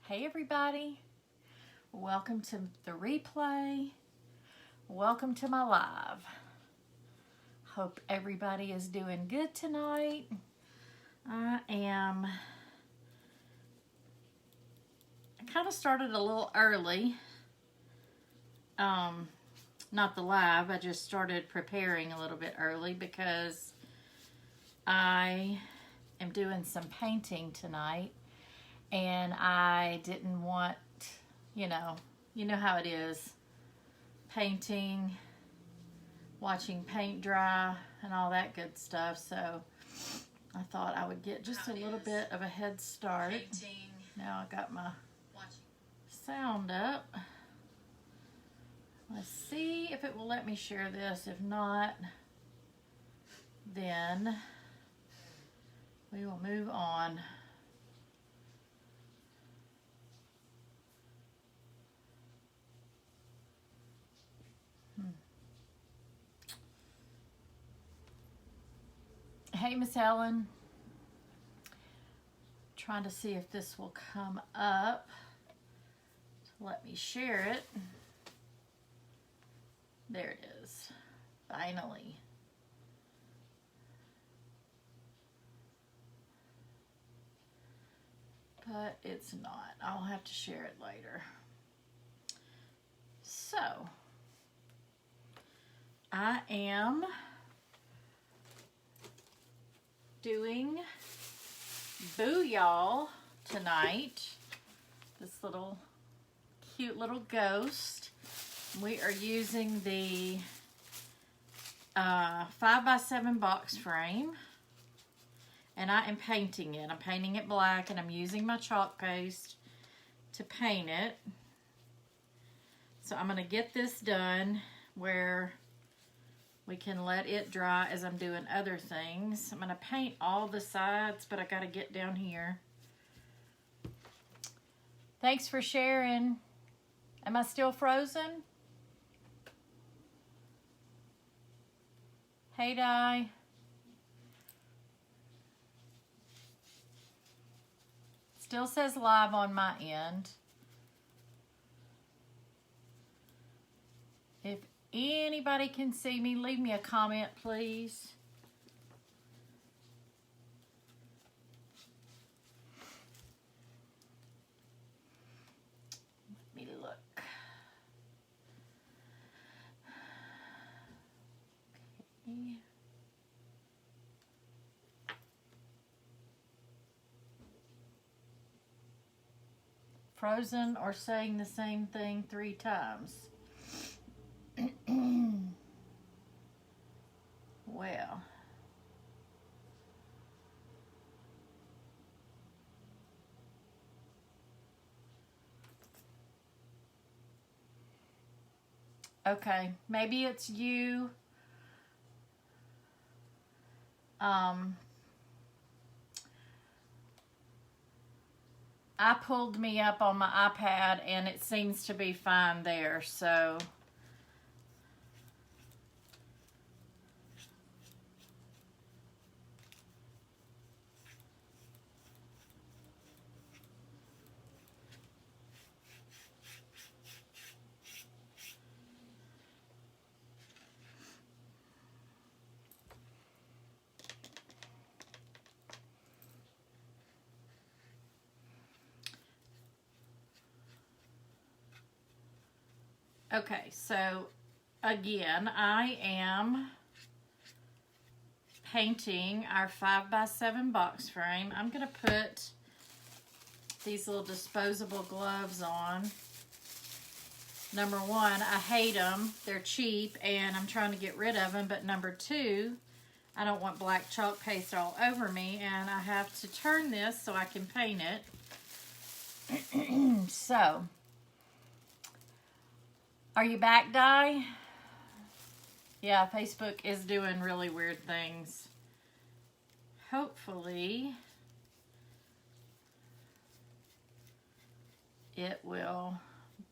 Hey everybody, welcome to the replay. Welcome to my live. Hope everybody is doing good tonight. I kind of started a little early. Not the live, I just started preparing a little bit early because I am doing some painting tonight. And I didn't want, you know how it is, painting, watching paint dry, and all that good stuff. So I thought I would get just a little bit of a head start. Now I got my sound up. Let's see if it will let me share this. If not, then we will move on. Hey, Miss Helen. Trying to see if this will come up to let me share it. There it is. Finally. But it's not. I'll have to share it later. So, I am doing Booyah tonight. This little cute little ghost. We are using the 5x7 box frame, and I am painting it. I'm painting it black, and I'm using my chalk paste to paint it. So I'm going to get this done where we can let it dry as I'm doing other things. I'm going to paint all the sides, but I got to get down here. Thanks for sharing. Am I still frozen? Hey, Di. Still says live on my end. If anybody can see me, leave me a comment, please. Let me look. Okay. Frozen or saying the same thing 3 times. Well, okay, maybe it's you. I pulled me up on my iPad and it seems to be fine there, so okay, so again, I am painting our 5x7 box frame. I'm going to put these little disposable gloves on. Number one, I hate them. They're cheap and I'm trying to get rid of them. But number two, I don't want black chalk paste all over me, and I have to turn this so I can paint it. So, are you back, Di? Yeah, Facebook is doing really weird things. Hopefully, it will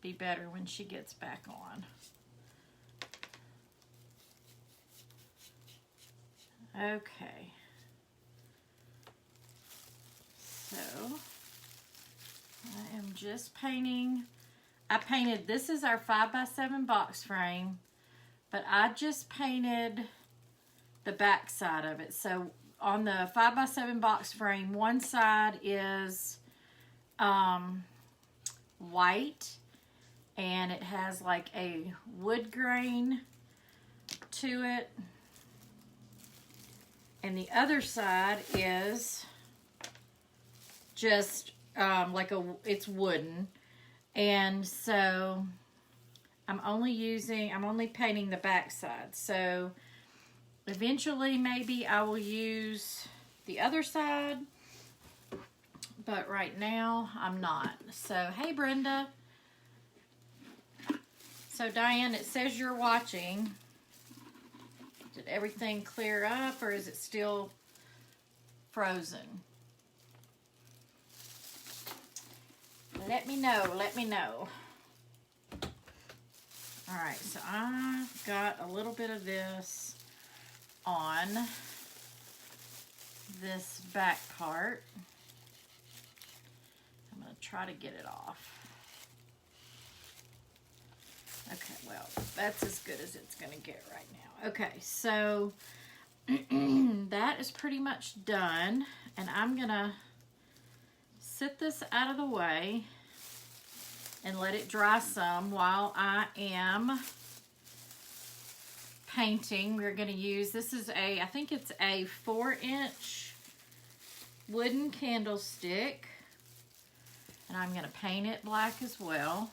be better when she gets back on. Okay. So, I am just painting. I painted, this is our 5x7 box frame, but I just painted the back side of it. So on the 5x7 box frame, one side is white, and it has like a wood grain to it. And the other side is just it's wooden. And so I'm only painting the back side. So eventually maybe I will use the other side, but right now I'm not. So hey Brenda. So Diane, it says you're watching. Did everything clear up, or is it still frozen? Let me know, let me know. All right, so I've got a little bit of this on this back part. I'm gonna try to get it off. Okay, well, that's as good as it's gonna get right now. Okay, so that is pretty much done, and I'm gonna set this out of the way and let it dry some while I am painting. We're gonna use, this is I think it's a 4-inch wooden candlestick, and I'm gonna paint it black as well.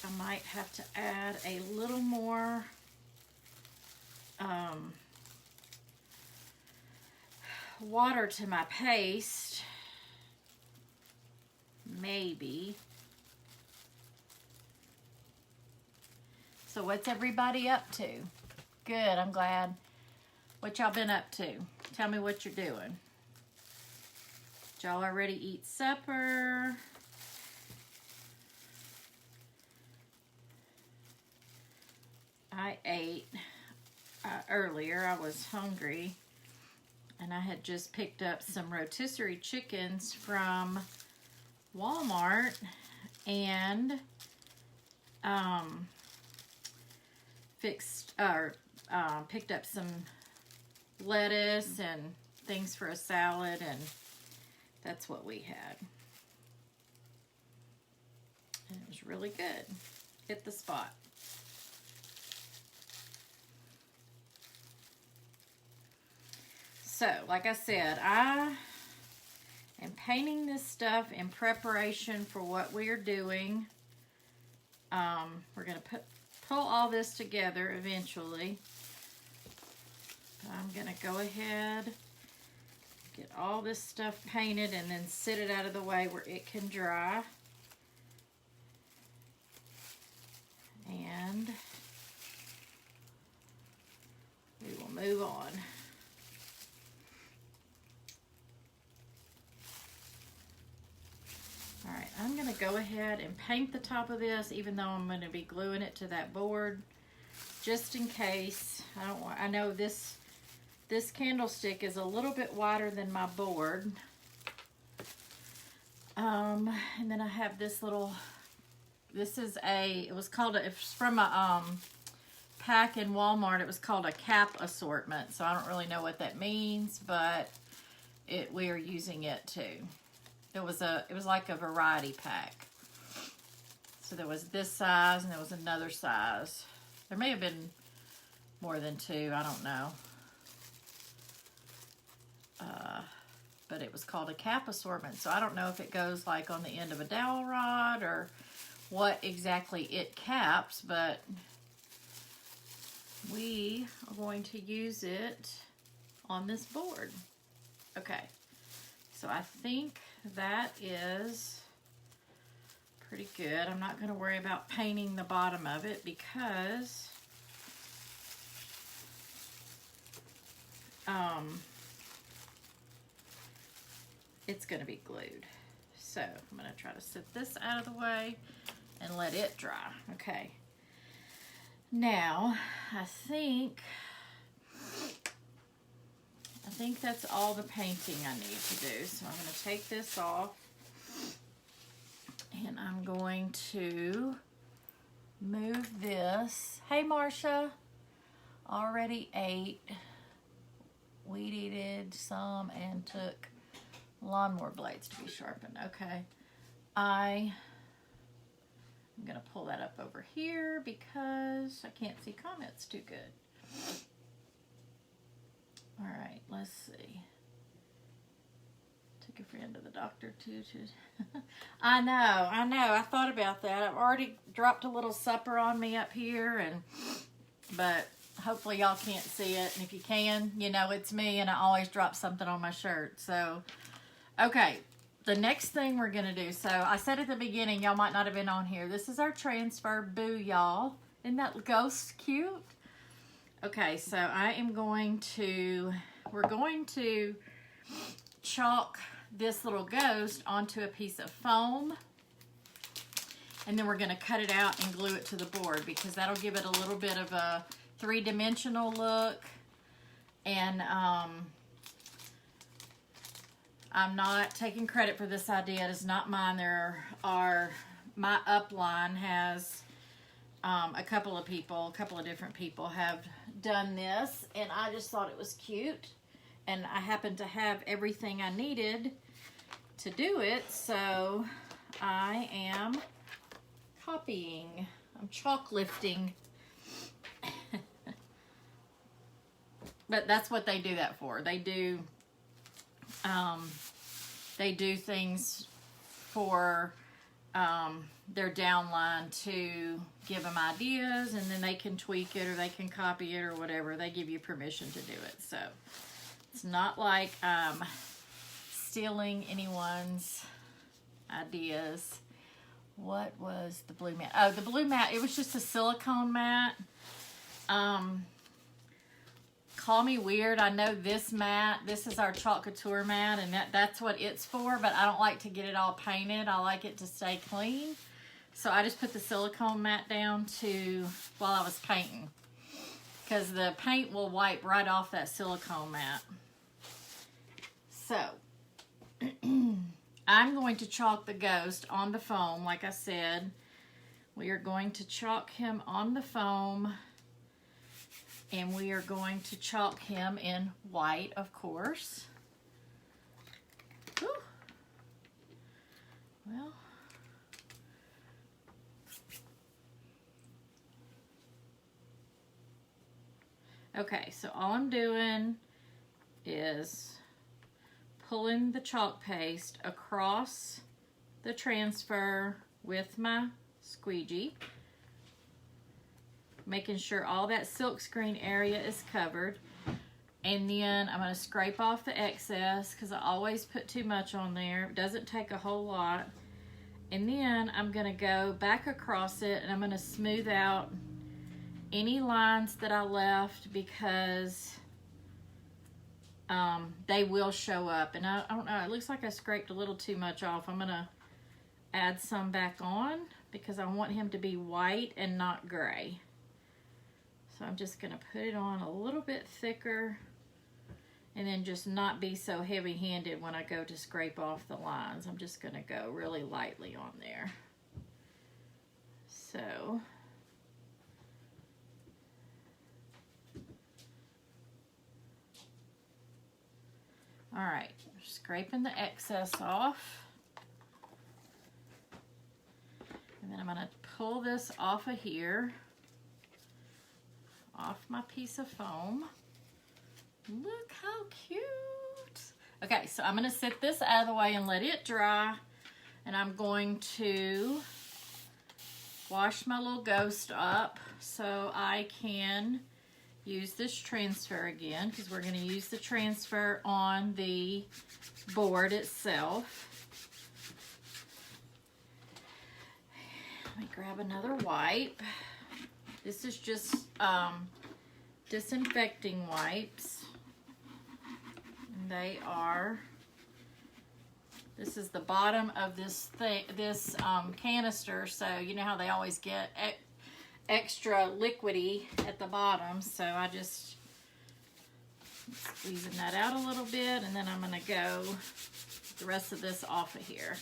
I might have to add a little more water to my paste, maybe. So what's everybody up to? Good, I'm glad. What y'all been up to? Tell me what you're doing. Did y'all already eat supper? I ate earlier. I was hungry, and I had just picked up some rotisserie chickens from Walmart, and picked up some lettuce and things for a salad, and that's what we had. And it was really good. Hit the spot. So, like I said, I am painting this stuff in preparation for what we are doing. We're going to pull all this together eventually. But I'm going to go ahead, get all this stuff painted, and then sit it out of the way where it can dry. And we will move on. Alright, I'm going to go ahead and paint the top of this, even though I'm going to be gluing it to that board, just in case. I know this candlestick is a little bit wider than my board. And then I have this little, this is it's from a pack in Walmart. It was called a cap assortment, so I don't really know what that means, but we are using it too. It was like a variety pack. So there was this size and there was another size. There may have been more than two, I don't know. But it was called a cap assortment. So I don't know if it goes like on the end of a dowel rod or what exactly it caps, but we are going to use it on this board. Okay, so I think that is pretty good. I'm not going to worry about painting the bottom of it because it's going to be glued. So I'm going to try to set this out of the way and let it dry. Okay. Now, I think think that's all the painting I need to do. So I'm going to take this off. And I'm going to move this. Hey, Marcia. Already ate. Weed eated some and took lawnmower blades to be sharpened. Okay. I'm going to pull that up over here because I can't see comments too good. All right, let's see. Took a friend to the doctor too. I know. I thought about that. I've already dropped a little supper on me up here, but hopefully y'all can't see it. And if you can, you know it's me, and I always drop something on my shirt. So, okay. The next thing we're going to do, so I said at the beginning, y'all might not have been on here. This is our transfer. Boo, y'all. Isn't that ghost cute? Okay, so we're going to chalk this little ghost onto a piece of foam. And then we're going to cut it out and glue it to the board because that'll give it a little bit of a three-dimensional look. And I'm not taking credit for this idea. It is not mine. My upline has a couple of different people have done this, and I just thought it was cute. And I happen to have everything I needed to do it, so I am copying. I'm chalk lifting. But that's what they do that for. They do things for their downline to give them ideas, and then they can tweak it or they can copy it or whatever. They give you permission to do it. So it's not like I'm stealing anyone's ideas. What was the blue mat? Oh, the blue mat, it was just a silicone mat. Call me weird. I know this mat, this is our Chalk Couture mat, and that's what it's for, but I don't like to get it all painted. I like it to stay clean. So I just put the silicone mat down while I was painting, because the paint will wipe right off that silicone mat. So I'm going to chalk the ghost on the foam. Like I said, we are going to chalk him on the foam. And we are going to chalk him in white, of course. Whew. Well. Okay, so all I'm doing is pulling the chalk paste across the transfer with my squeegee. Making sure all that silk screen area is covered. And then I'm going to scrape off the excess because I always put too much on there. It doesn't take a whole lot. And then I'm going to go back across it and I'm going to smooth out any lines that I left because they will show up. And I don't know, it looks like I scraped a little too much off. I'm going to add some back on because I want him to be white and not gray. So I'm just going to put it on a little bit thicker and then just not be so heavy-handed when I go to scrape off the lines. I'm just going to go really lightly on there. So all right, scraping the excess off. And then I'm going to pull this off of here. Off my piece of foam. Look how cute. Okay, so I'm going to set this out of the way and let it dry. And I'm going to wash my little ghost up so I can use this transfer again, because we're going to use the transfer on the board itself. Let me grab another wipe. This is just disinfecting wipes. And they are, this is the bottom of this canister, so you know how they always get extra liquidy at the bottom, so I just Squeezing that out a little bit, and then I'm going to go the rest of this off of here.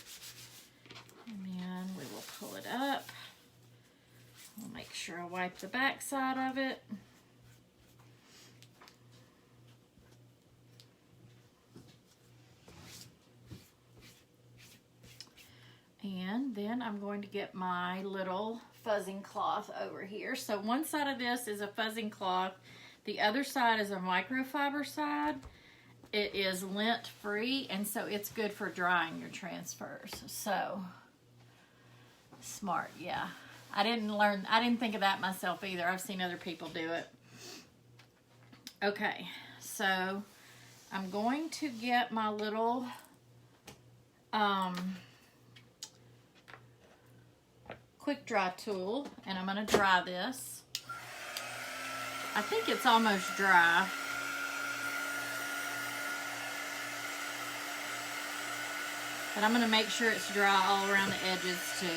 And then we will pull it up. I'll make sure I wipe the back side of it. And then I'm going to get my little fuzzing cloth over here. So one side of this is a fuzzing cloth. The other side is a microfiber side. It is lint free, and so it's good for drying your transfers. So smart, yeah. I didn't think of that myself either. I've seen other people do it. Okay, so I'm going to get my little quick dry tool, and I'm going to dry this. I think it's almost dry. But I'm going to make sure it's dry all around the edges too.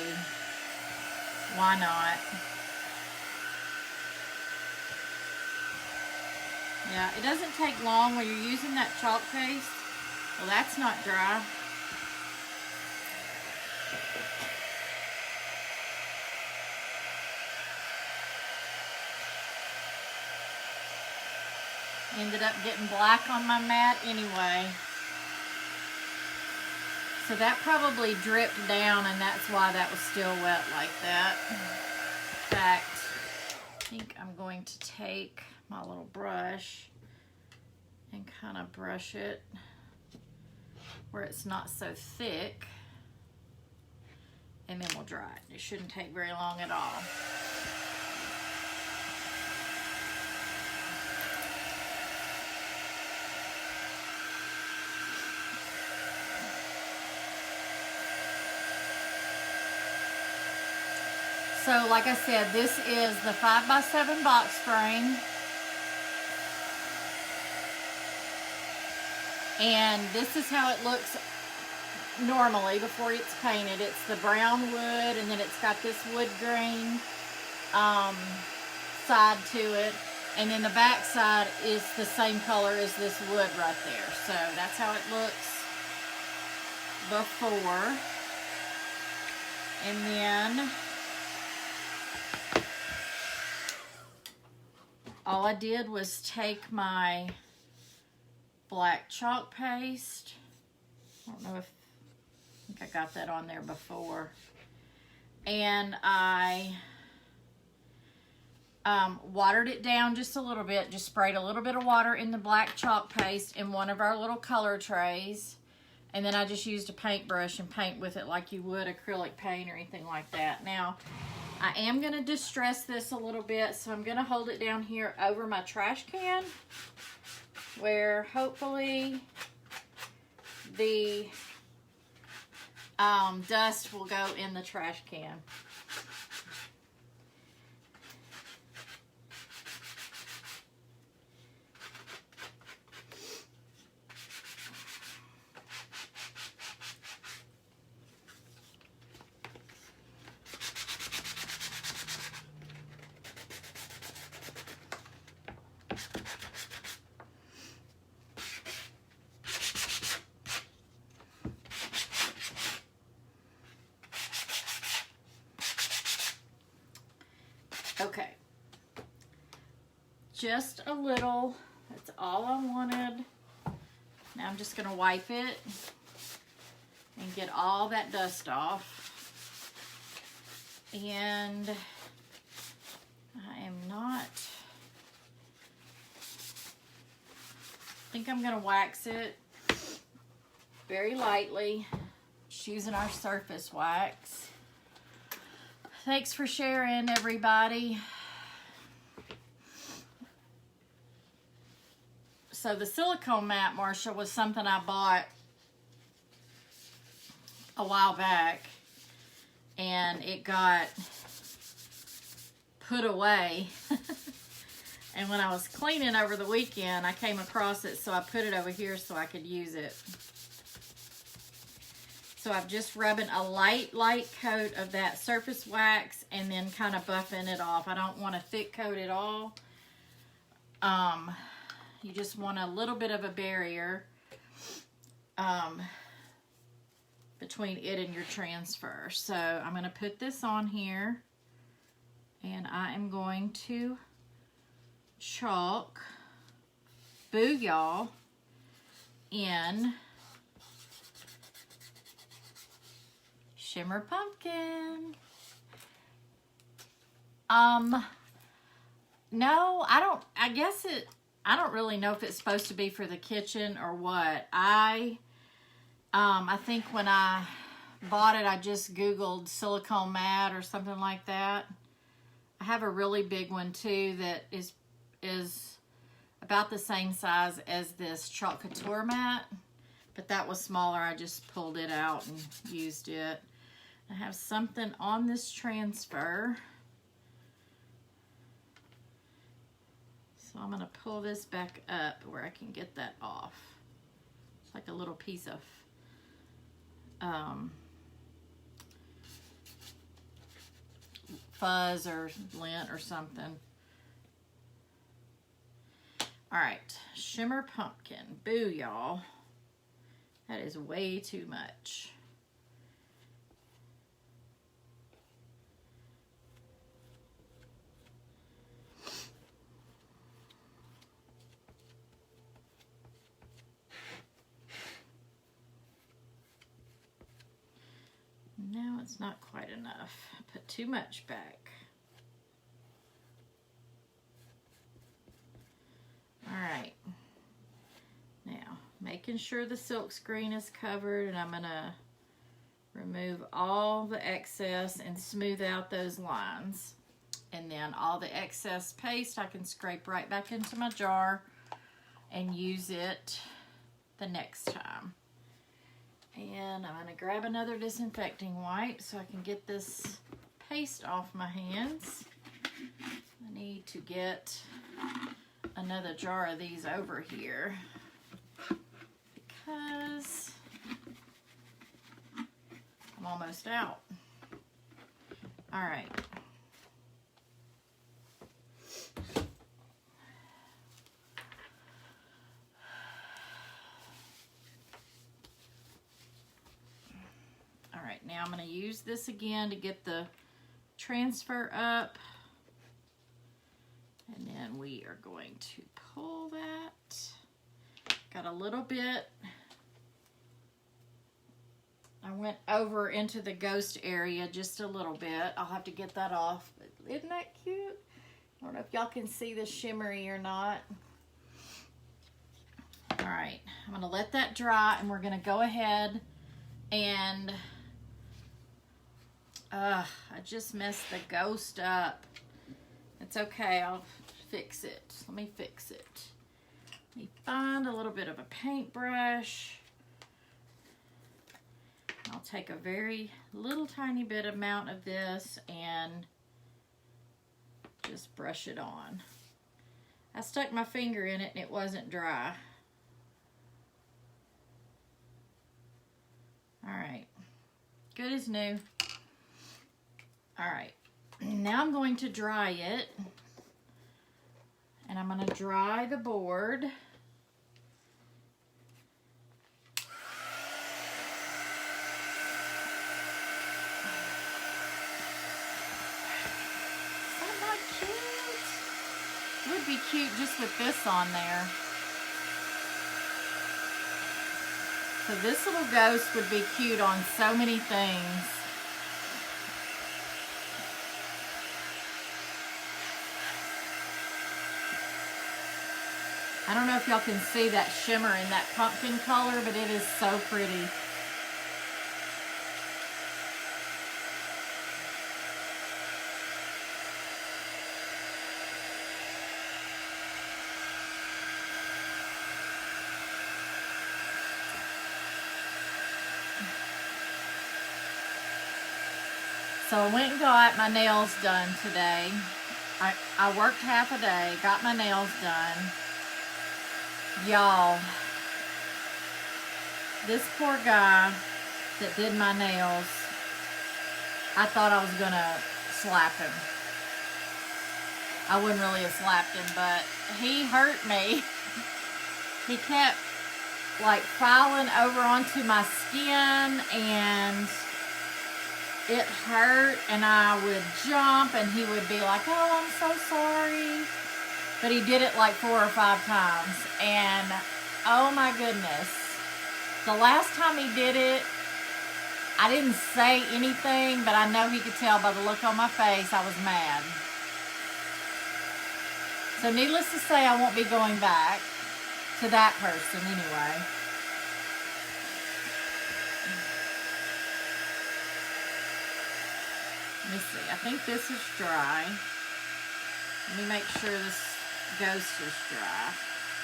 Why not? Yeah, it doesn't take long when you're using that chalk paste. Well, that's not dry. Ended up getting black on my mat anyway. So that probably dripped down, and that's why that was still wet like that. In fact, I think I'm going to take my little brush and kind of brush it where it's not so thick, and then we'll dry it. It shouldn't take very long at all. So like I said, this is the 5x7 box frame. And this is how it looks normally before it's painted. It's the brown wood, and then it's got this wood grain side to it. And then the back side is the same color as this wood right there. So that's how it looks before. And then all I did was take my black chalk paste. I don't know if, I think I got that on there before. And I watered it down just a little bit. Just sprayed a little bit of water in the black chalk paste in one of our little color trays. And then I just used a paintbrush and paint with it like you would acrylic paint or anything like that. Now, I am going to distress this a little bit, so I'm going to hold it down here over my trash can, where hopefully the dust will go in the trash can. Okay, just a little, that's all I wanted. Now I'm just going to wipe it and get all that dust off. And I am not, I think I'm going to wax it very lightly, just using our surface wax. Thanks for sharing, everybody. So the silicone mat, Marsha, was something I bought a while back, and it got put away. And when I was cleaning over the weekend, I came across it, so I put it over here so I could use it. So I'm just rubbing a light coat of that surface wax and then kind of buffing it off. I don't want a thick coat at all. You just want a little bit of a barrier between it and your transfer. So I'm going to put this on here, and I am going to chalk Booyah in Shimmer Pumpkin. No, I don't really know if it's supposed to be for the kitchen or what. I think when I bought it, I just Googled silicone mat or something like that. I have a really big one too that is about the same size as this chalk couture mat, but that was smaller. I just pulled it out and used it. I have something on this transfer. So I'm going to pull this back up where I can get that off. It's like a little piece of fuzz or lint or something. All right, Shimmer Pumpkin. Boo, y'all. That is way too much. Now it's not quite enough. I put too much back. All right. Now, making sure the silk screen is covered, and I'm gonna remove all the excess and smooth out those lines. And then all the excess paste I can scrape right back into my jar and use it the next time. And I'm going to grab another disinfecting wipe so I can get this paste off my hands. I need to get another jar of these over here because I'm almost out. All right. Now I'm going to use this again to get the transfer up. And then we are going to pull that. Got a little bit. I went over into the ghost area just a little bit. I'll have to get that off. But isn't that cute? I don't know if y'all can see the shimmery or not. All right, I'm going to let that dry, and we're going to go ahead and I just messed the ghost up. It's okay, I'll fix it. Let me fix it. Let me find a little bit of a paintbrush. I'll take a very little tiny bit amount of this and just brush it on. I stuck my finger in it and it wasn't dry. All right, good as new. All right, now I'm going to dry it, and I'm going to dry the board. Is that not cute? It would be cute just with this on there. So this little ghost would be cute on so many things. I don't know if y'all can see that shimmer in that pumpkin color, but it is so pretty. So I went and got my nails done today. I worked half a day, got my nails done. Y'all, this poor guy that did my nails, I thought I was gonna slap him. I wouldn't really have slapped him, but he hurt me. he kept like filing over onto my skin, and it hurt, and I would jump, and he would be like, oh, I'm so sorry. But he did it like 4 or 5 times, and oh my goodness. The last time he did it, I didn't say anything, but I know he could tell by the look on my face I was mad. So needless to say, I won't be going back to that person anyway. Let me see. I think this is dry. Let me make sure this ghost is dry.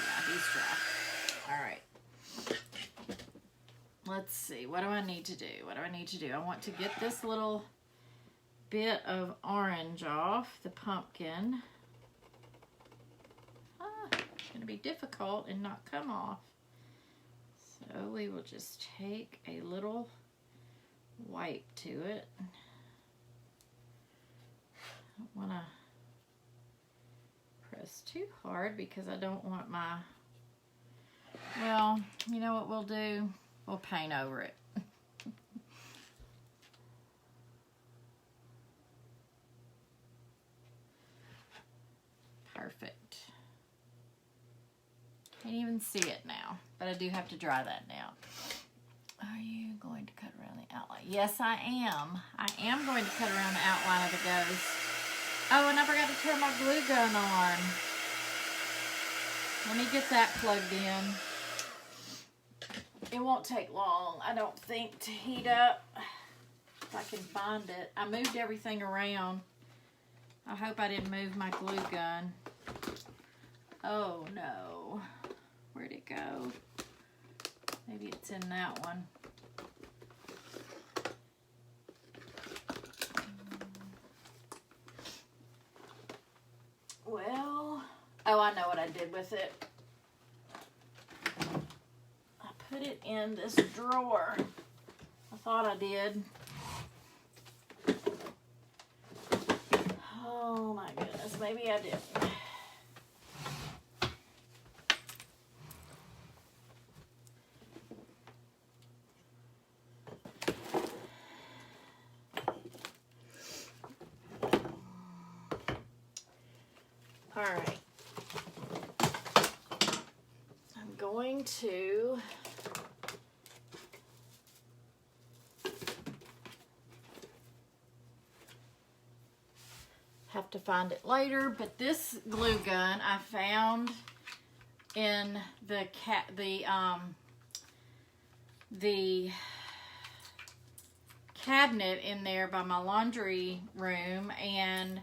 Yeah, he's dry. All right. Let's see. What do I need to do? What do I need to do? I want to get this little bit of orange off the pumpkin. It's going to be difficult and not come off. So we will just take a little wipe to it. I don't want to press too hard because I don't want my, well, you know what we'll do? We'll paint over it. Perfect. Can't even see it now, but I do have to dry that now. Are you going to cut around the outline? Yes, I am. I am going to cut around the outline of the ghost. Oh, and I forgot to turn my glue gun on. Let me get that plugged in. It won't take long, I don't think, to heat up. If I can find it. I moved everything around. I hope I didn't move my glue gun. Oh no. Where'd it go? Maybe it's in that one. Well, oh, I know what I did with it. I put it in this drawer. I thought I did. Oh my goodness, maybe I didn't. All right. I'm going to have to find it later, but this glue gun I found in the cabinet in there by my laundry room, and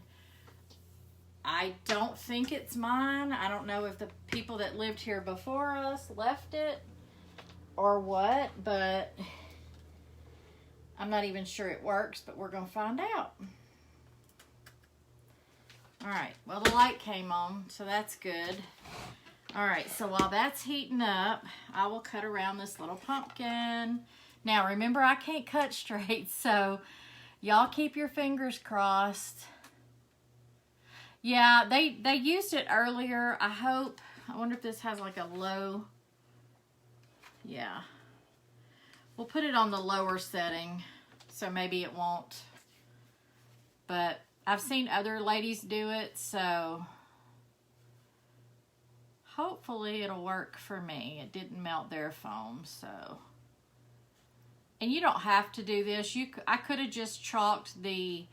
I don't think it's mine. I don't know if the people that lived here before us left it or what, but I'm not even sure it works, but we're going to find out. All right, well, the light came on, so that's good. All right, so while that's heating up, I will cut around this little pumpkin. Now, remember, I can't cut straight, so y'all keep your fingers crossed. Yeah, they used it earlier. I wonder if this has like a low, yeah. We'll put it on the lower setting, so maybe it won't. But I've seen other ladies do it, so hopefully it'll work for me. It didn't melt their foam, so. And you don't have to do this. I could have just chalked the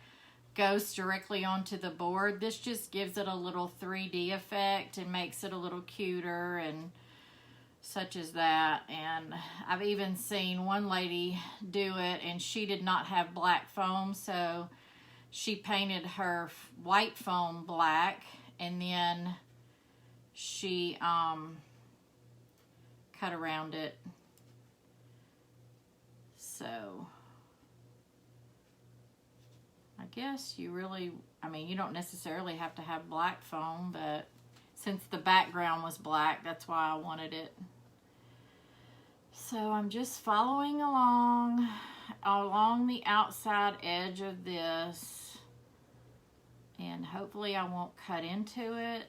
ghost directly onto the board. This just gives it a little 3D effect and makes it a little cuter and such as that. And I've even seen one lady do it, and she did not have black foam, so she painted her white foam black, and then she cut around it. So I guess you really, I mean, you don't necessarily have to have black foam, but since the background was black, that's why I wanted it. So I'm just following along the outside edge of this, and hopefully I won't cut into it,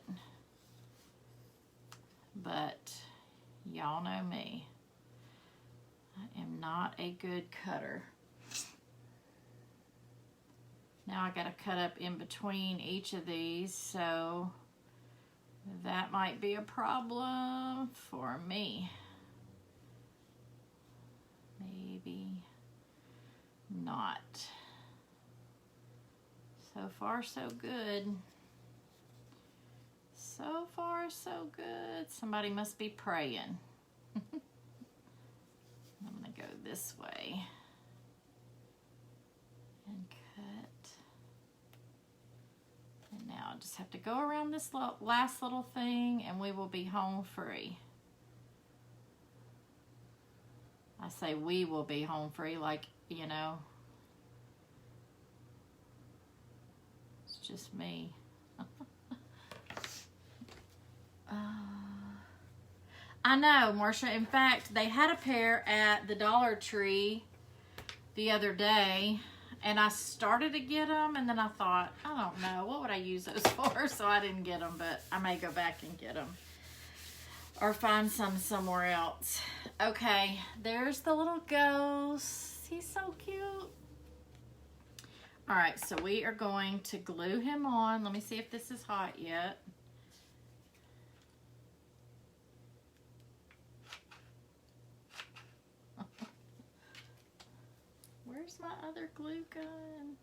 but Y'all know me. I am not a good cutter. Now I gotta cut up in between each of these, so that might be a problem for me. Maybe not. So far, so good. So far, so good. Somebody must be praying. I'm gonna go this way and cut. And now I just have to go around this last little thing and we will be home free. I say we will be home free, like, you know, it's just me. I know, Marcia. In fact, they had a pair at the Dollar Tree the other day, and I started to get them, and then I thought, I don't know, what would I use those for? So I didn't get them, but I may go back and get them or find some somewhere else. Okay, there's the little ghost. He's so cute. All right, so we are going to glue him on. Let me see if this is hot yet. Where's my other glue gun?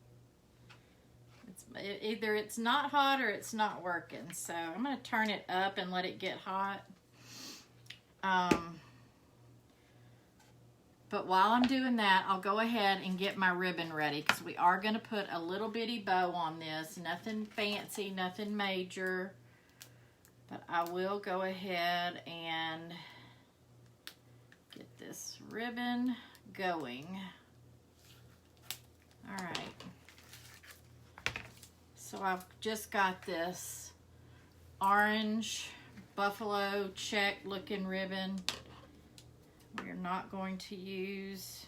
Either it's not hot or it's not working. So I'm going to turn it up and let it get hot. But while I'm doing that, I'll go ahead and get my ribbon ready because we are going to put a little bitty bow on this. Nothing fancy, nothing major. But I will go ahead and get this ribbon going. All right. So I've just got this orange buffalo check looking ribbon. We're not going to use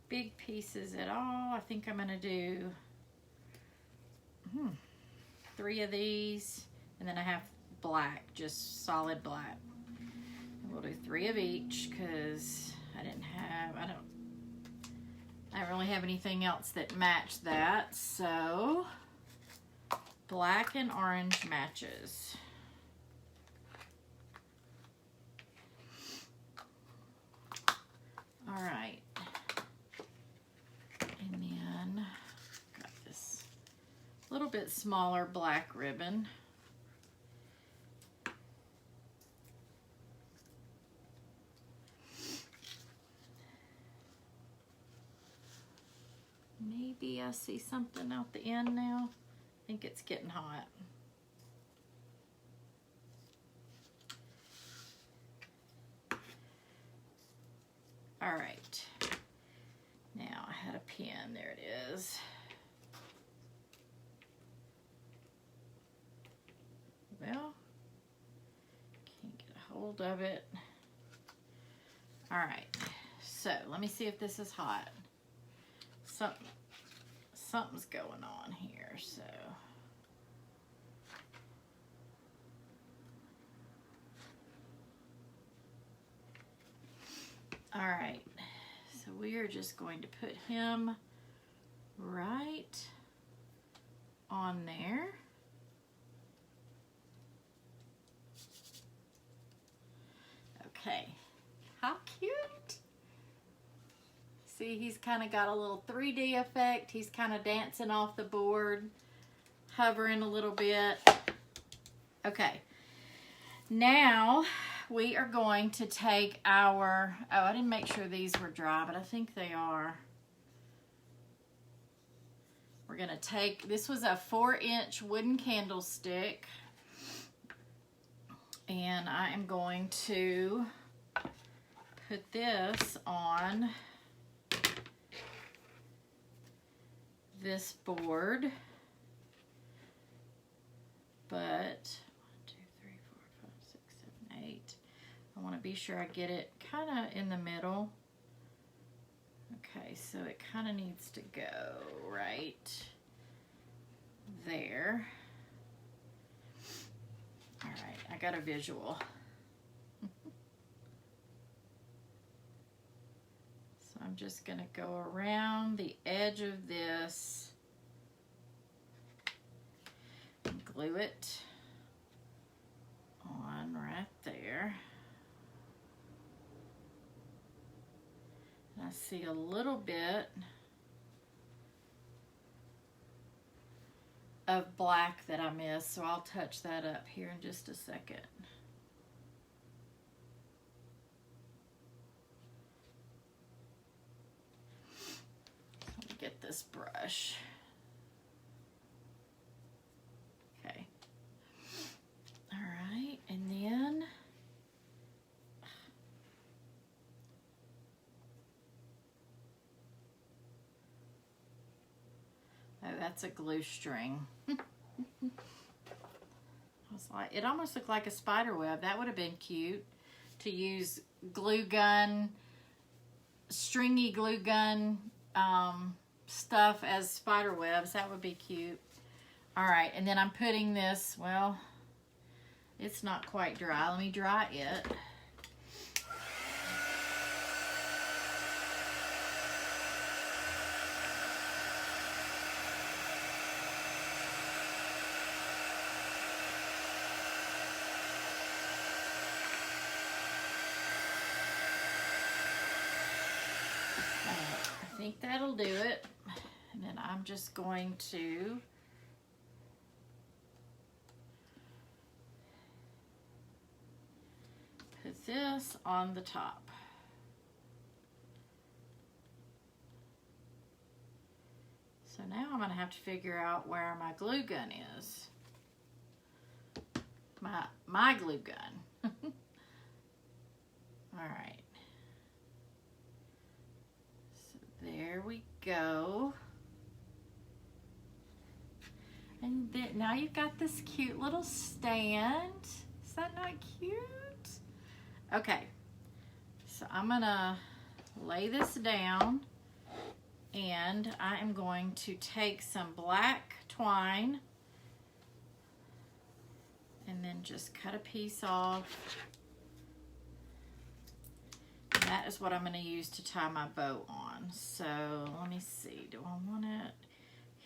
big pieces at all. I think I'm going to do 3 of these, and then I have black, just solid black. And we'll do 3 of each because I don't really have anything else that matched that. So black and orange matches. All right, and then got this little bit smaller black ribbon. Maybe I see something out the end now. I think it's getting hot. All right, now I had a pin, there it is. Well, can't get a hold of it. All right, so let me see if this is hot. Something's going on here, so. All right, so we are just going to put him right on there. Okay, how cute. See, he's kind of got a little 3D effect. He's kind of dancing off the board, hovering a little bit. Okay, now we are going to take our, oh, I didn't make sure these were dry, but I think they are. We're going to take, this was a 4-inch wooden candlestick, and I am going to put this on this board, but I want to be sure I get it kind of in the middle. Okay, so it kind of needs to go right there. All right, I got a visual. I'm just going to go around the edge of this and glue it on right there. And I see a little bit of black that I missed, so I'll touch that up here in just a second. Let me get this brush. Okay. All right, and then oh, that's a glue string. I was like, it almost looked like a spider web. That would have been cute to use glue gun, stringy glue gun stuff as spider webs. That would be cute. All right, and then I'm putting this, well, it's not quite dry. Let me dry it. I think that'll do it. And then I'm just going to put this on the top. So now I'm going to have to figure out where my glue gun is. My glue gun. All right. So there we go. And then, now you've got this cute little stand. Is that not cute? Okay. So I'm going to lay this down. And I am going to take some black twine and then just cut a piece off. And that is what I'm going to use to tie my bow on. So let me see, do I want it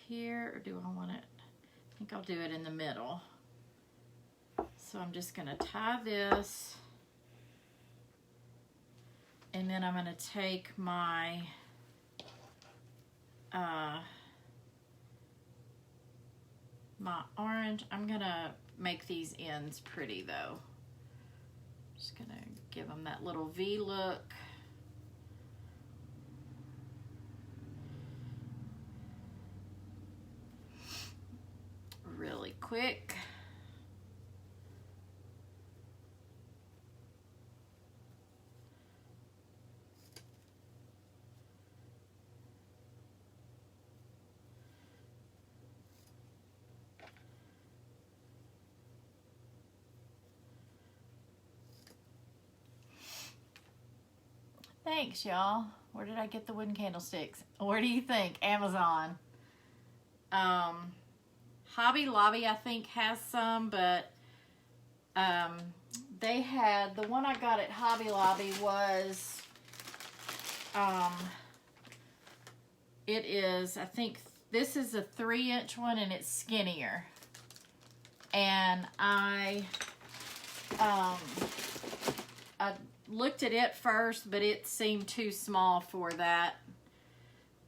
here or do I want it, I think I'll do it in the middle. So I'm just going to tie this and then I'm going to take my my orange. I'm gonna make these ends pretty though. Just gonna give them that little V look. Really quick. Thanks, y'all. Where did I get the wooden candlesticks? Where do you think? Amazon. Hobby Lobby, I think, has some, but they had, the one I got at Hobby Lobby was, it is, I think, this is a 3-inch one and it's skinnier. And I looked at it first, but it seemed too small for that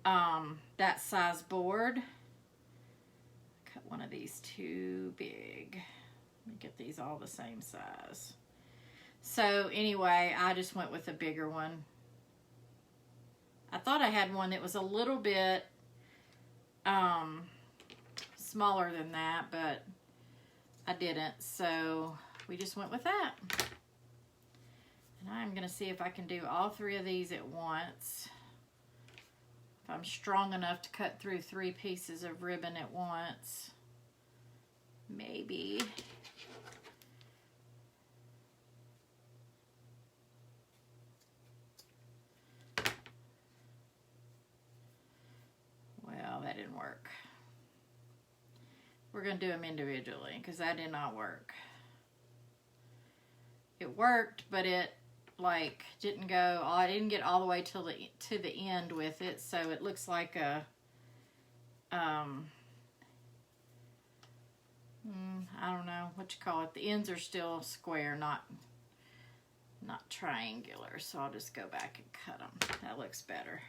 that size board. Cut one of these too big. Let me get these all the same size. So anyway, I just went with a bigger one. I thought I had one that was a little bit smaller than that, but I didn't. So we just went with that. And I'm going to see if I can do all 3 of these at once. If I'm strong enough to cut through 3 pieces of ribbon at once. Maybe. Well, that didn't work. We're going to do them individually because that did not work. It worked, but it like, didn't go, I didn't get all the way to the end with it, so it looks like a, I don't know what you call it. The ends are still square, not triangular, so I'll just go back and cut them. That looks better.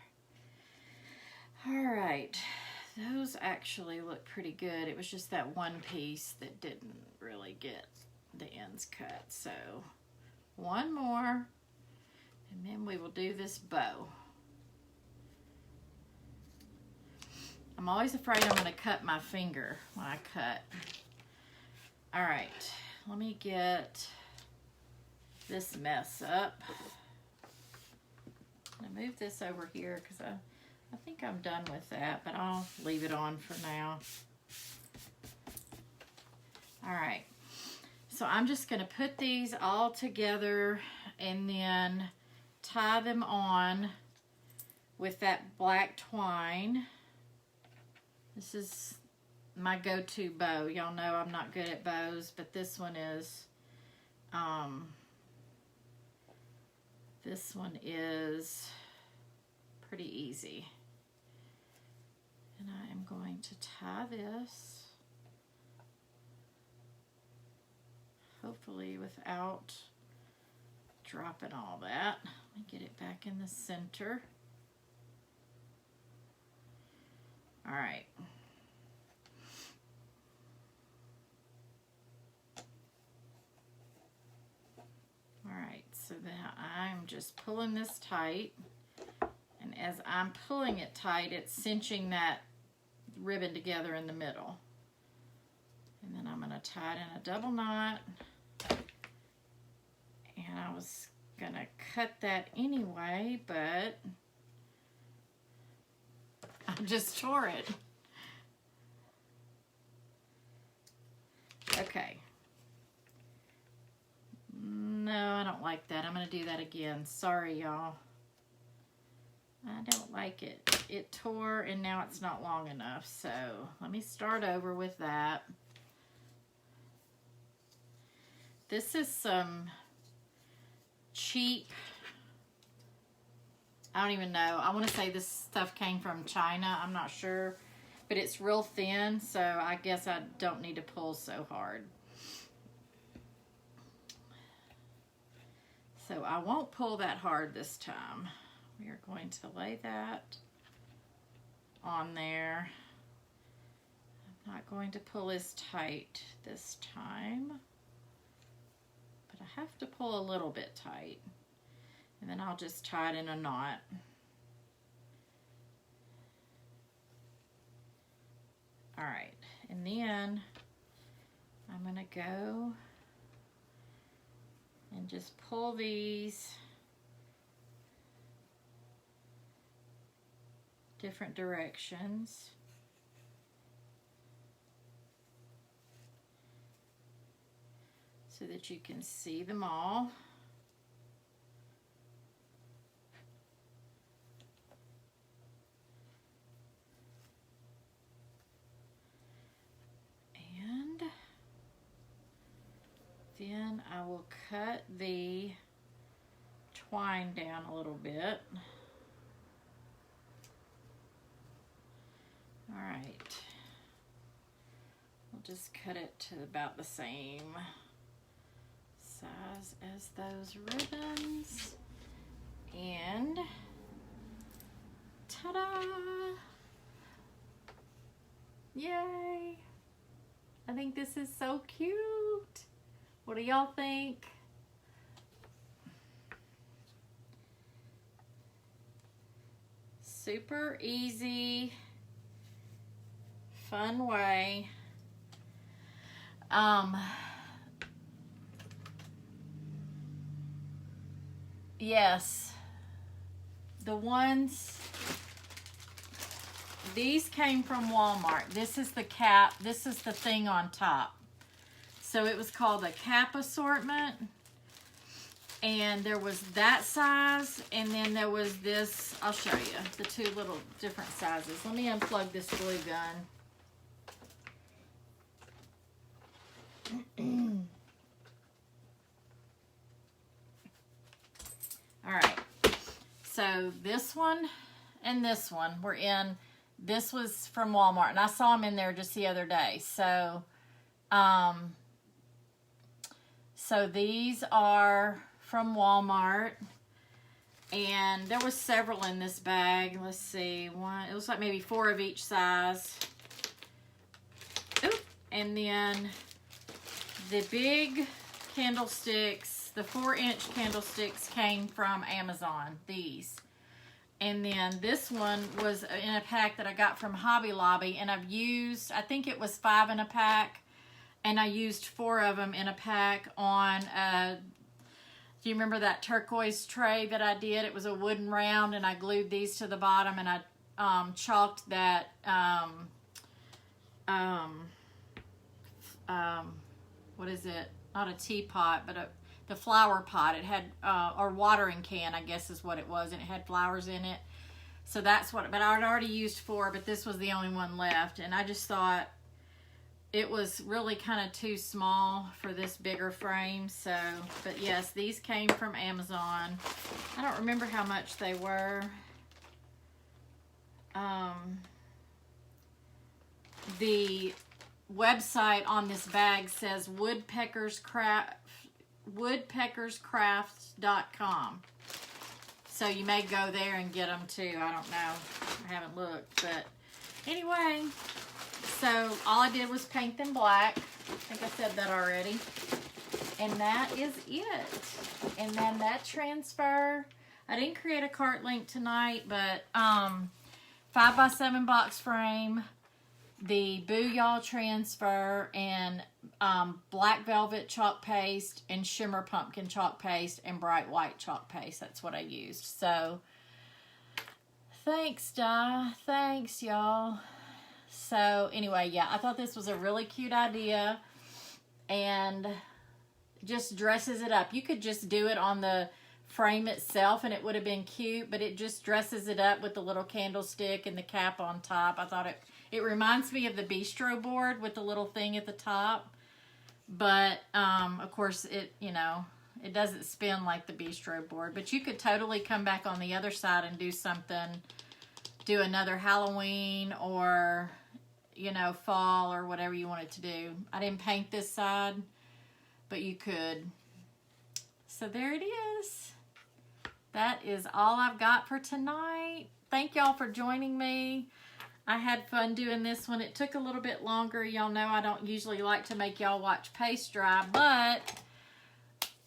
All right, those actually look pretty good. It was just that one piece that didn't really get the ends cut. So one more, and then we will do this bow. I'm always afraid I'm going to cut my finger when I cut. All right, let me get this mess up. I'm going to move this over here because I think I'm done with that, but I'll leave it on for now. All right, so I'm just going to put these all together and then tie them on with that black twine. This is my go-to bow. Y'all know I'm not good at bows, but this one is pretty easy. And I am going to tie this, hopefully without dropping all that. Let me get it back in the center. All right. All right, so now I'm just pulling this tight, and as I'm pulling it tight, it's cinching that ribbon together in the middle. And then I'm going to tie it in a double knot, and I was going to cut that anyway, but I just tore it. Okay. No, I don't like that. I'm going to do that again. Sorry, y'all. I don't like it. It tore, and now it's not long enough. So let me start over with that. This is some cheap, I don't even know. I want to say this stuff came from China. I'm not sure. But it's real thin, so I guess I don't need to pull so hard. So I won't pull that hard this time. We are going to lay that on there. I'm not going to pull as tight this time, but I have to pull a little bit tight. And then I'll just tie it in a knot. All right, and then I'm gonna go and just pull these different directions. So that you can see them all. And then I will cut the twine down a little bit. All right. We'll just cut it to about the same size as those ribbons. And ta-da! Yay! I think this is so cute. What do y'all think? Super easy, fun way. Yes, the ones, these came from Walmart. This is the cap, this is the thing on top. So it was called a cap assortment. And there was that size, and then there was this, I'll show you, the two little different sizes. Let me unplug this glue gun. All right. So this one and this one were in. This was from Walmart, and I saw them in there just the other day. So, so these are from Walmart, and there was several in this bag. Let's see, one. It looks like maybe 4 of each size. Oop. And then the big candlesticks, the 4-inch candlesticks came from Amazon, these. And then this one was in a pack that I got from Hobby Lobby, and I've used, I think it was 5 in a pack, and I used 4 of them in a pack on, do you remember that turquoise tray that I did? It was a wooden round, and I glued these to the bottom, and I chalked that, what is it? Not a teapot, but the flower pot. It had, or watering can, I guess is what it was, and it had flowers in it. So that's what, but I'd already used 4, but this was the only one left, and I just thought it was really kind of too small for this bigger frame. So, but yes, these came from Amazon. I don't remember how much they were. The website on this bag says woodpeckerscrafts.com. So you may go there and get them too. I don't know. I haven't looked. But anyway, so all I did was paint them black. I think I said that already. And that is it. And then that transfer, I didn't create a cart link tonight, but 5x7 box frame, the Booyah transfer, and black velvet chalk paste, and shimmer pumpkin chalk paste, and bright white chalk paste. That's what I used. So thanks, Di. Thanks, y'all. So anyway, yeah, I thought this was a really cute idea, and just dresses it up. You could just do it on the frame itself and it would have been cute, but it just dresses it up with the little candlestick and the cap on top. I thought it reminds me of the bistro board with the little thing at the top, but of course it, you know, it doesn't spin like the bistro board. But you could totally come back on the other side and do something, do another Halloween or, you know, fall or whatever you wanted to do. I didn't paint this side, but you could. So there it is. That is all I've got for tonight. Thank y'all for joining me. I had fun doing this one. It took a little bit longer. Y'all know I don't usually like to make y'all watch paste dry, but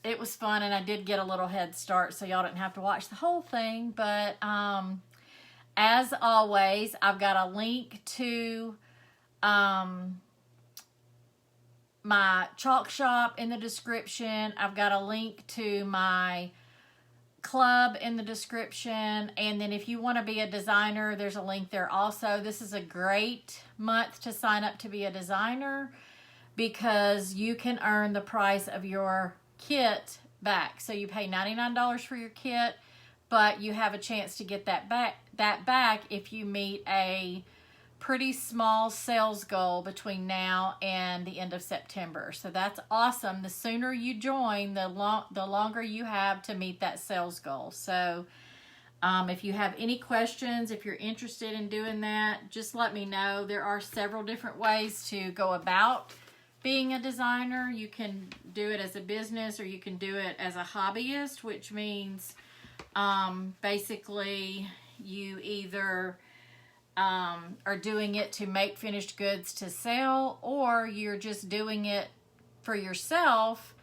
it was fun, and I did get a little head start, so y'all didn't have to watch the whole thing. But as always, I've got a link to my chalk shop in the description. I've got a link to my club in the description, and then if you want to be a designer, there's a link there also. This is a great month to sign up to be a designer because you can earn the price of your kit back. So you pay $99 for your kit, but you have a chance to get that back if you meet a pretty small sales goal between now and the end of September. So that's awesome. The sooner you join, the longer you have to meet that sales goal. So if you have any questions, if you're interested in doing that, just let me know. There are several different ways to go about being a designer. You can do it as a business, or you can do it as a hobbyist, which means basically you either are doing it to make finished goods to sell, or you're just doing it for yourself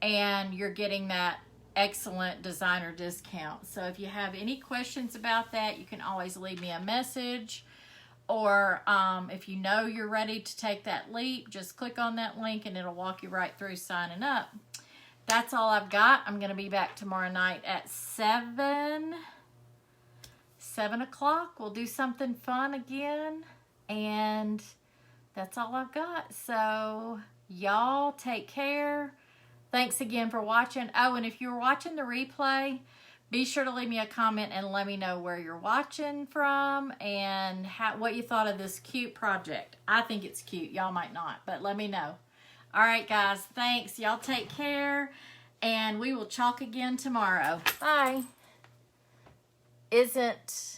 and you're getting that excellent designer discount. So if you have any questions about that, you can always leave me a message, or if you know you're ready to take that leap, just click on that link and it'll walk you right through signing up. That's all I've got. I'm going to be back tomorrow night at 7 o'clock. We'll do something fun again, and that's all I've got. So y'all take care. Thanks again for watching. Oh, and if you're watching the replay, be sure to leave me a comment and let me know where you're watching from and what you thought of this cute project. I think it's cute. Y'all might not, but let me know. All right, guys. Thanks. Y'all take care, and we will chalk again tomorrow. Bye. isn't